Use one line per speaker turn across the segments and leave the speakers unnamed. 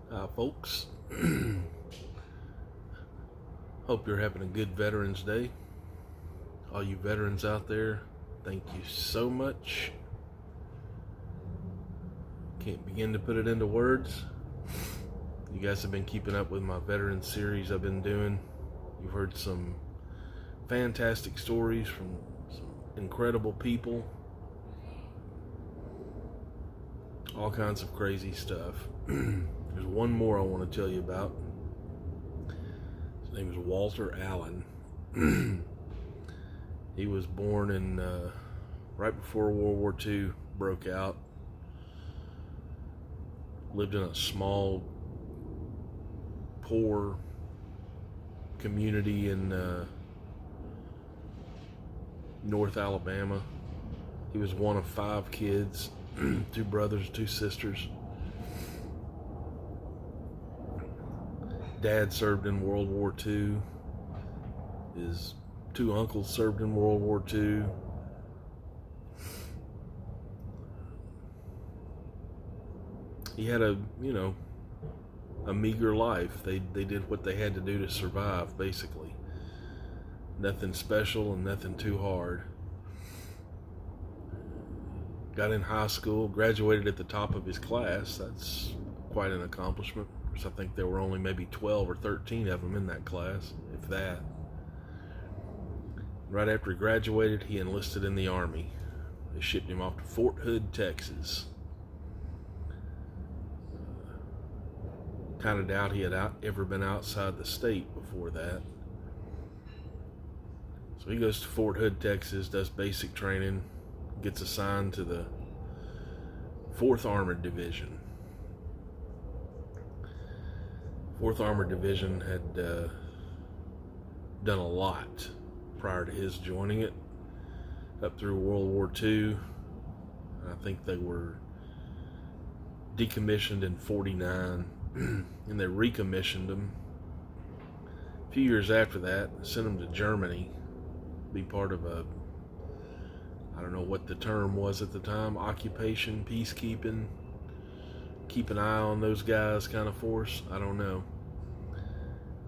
Folks. Hope you're having a good Veterans Day. All you veterans out there, thank you so much. Can't begin to put it into words. You guys have been keeping up with my veteran series I've been doing. You've heard some fantastic stories from some incredible people. All kinds of crazy stuff. There's one more I want to tell you about. His name is Walter Allen. He was born in right before World War II broke out. Lived in a small, poor community in North Alabama. He was one of 5 kids, 2 brothers, 2 sisters. Dad served in World War II. His 2 uncles served in World War II. He had a meager life. They did what they had to do to survive, basically. Nothing special and nothing too hard. Got in high school, graduated at the top of his class. That's quite an accomplishment. I think there were only maybe 12 or 13 of them in that class, if that. Right after he graduated, he enlisted in the Army. They shipped him off to Fort Hood, Texas. Kind of doubt he had ever been outside the state before that. So he goes to Fort Hood, Texas, does basic training, gets assigned to the 4th Armored Division. 4th Armored Division had done a lot prior to his joining it, up through World War II. I think they were decommissioned in '49, and they recommissioned them a few years after that, sent them to Germany, be part of a, I don't know what the term was at the time, occupation, peacekeeping, keep an eye on those guys kind of force. I don't know.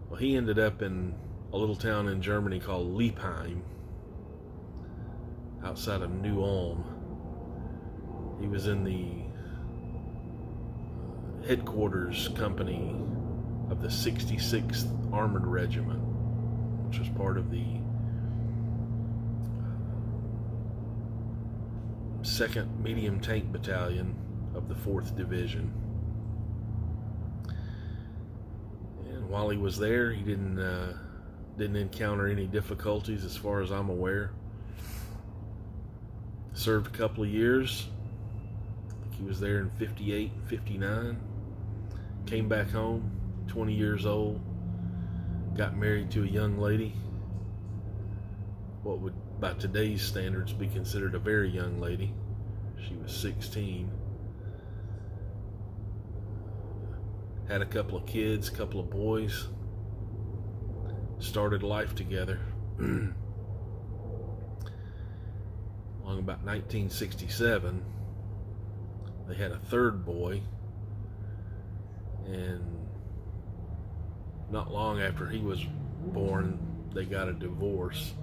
Well, he ended up in a little town in Germany called Liepheim, outside of New Ulm. He was in the headquarters company of the 66th Armored Regiment, which was part of the 2nd Medium Tank Battalion of the 4th Division. And while he was there, he didn't encounter any difficulties as far as I'm aware. Served a couple of years. I think he was there in 58 and 59. Came back home, 20 years old. Got married to a young lady. What would, by today's standards, be considered a very young lady. She was 16. Had a couple of kids, a couple of boys. Started life together. Along about 1967, they had a 3rd boy, and not long after he was born, they got a divorce.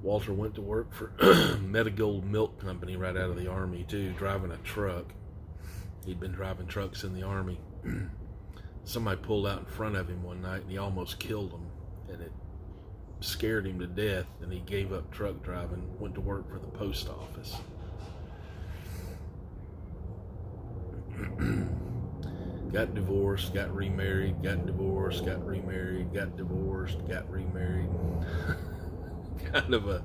Walter went to work for Medigold Milk Company right out of the Army too, driving a truck. He'd been driving trucks in the Army. Somebody pulled out in front of him one night and he almost killed him, and it scared him to death, and he gave up truck driving, went to work for the post office. Got divorced, got remarried, got divorced, got remarried, got divorced, got remarried. Kind of a,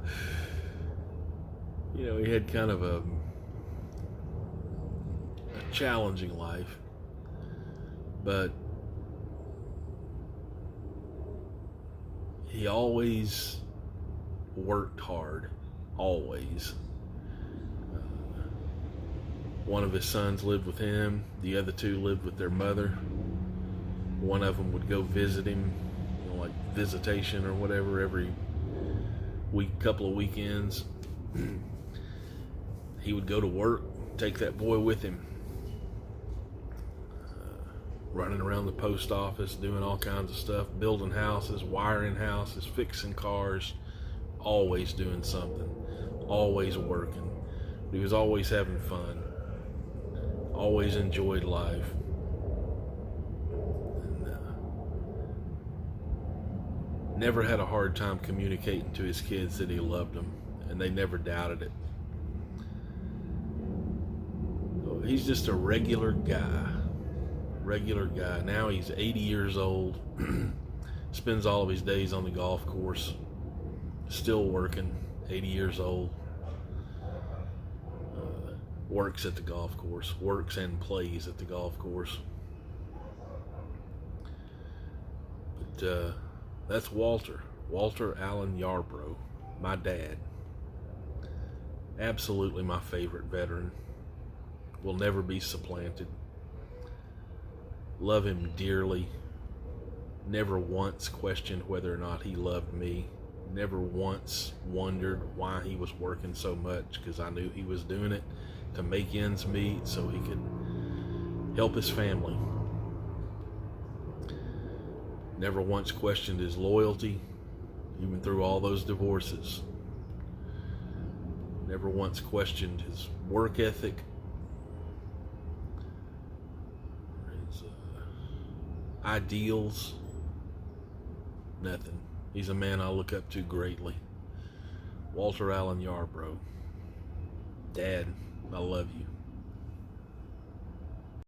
he had kind of a challenging life, but he always worked hard, always. One of his sons lived with him, the other 2 lived with their mother. One of them would go visit him, like visitation or whatever, every week, couple of weekends. he would go to work, take that boy with him, running around the post office, doing all kinds of stuff, building houses, wiring houses, fixing cars, always doing something, always working. He was always having fun, always enjoyed life. And never had a hard time communicating to his kids that he loved them, and they never doubted it. So he's just a regular guy. Now he's 80 years old, spends all of his days on the golf course, still working, 80 years old. Works at the golf course, works and plays at the golf course. But that's Walter Allen Yarbrough, my dad. Absolutely my favorite veteran. Will never be supplanted. Love him dearly. Never once questioned whether or not he loved me. Never once wondered why he was working so much, because I knew he was doing it to make ends meet so he could help his family. Never once questioned his loyalty, even through all those divorces. Never once questioned his work ethic, his ideals. Nothing. He's a man I look up to greatly. Walter Allen Yarbrough. Dad, I love you.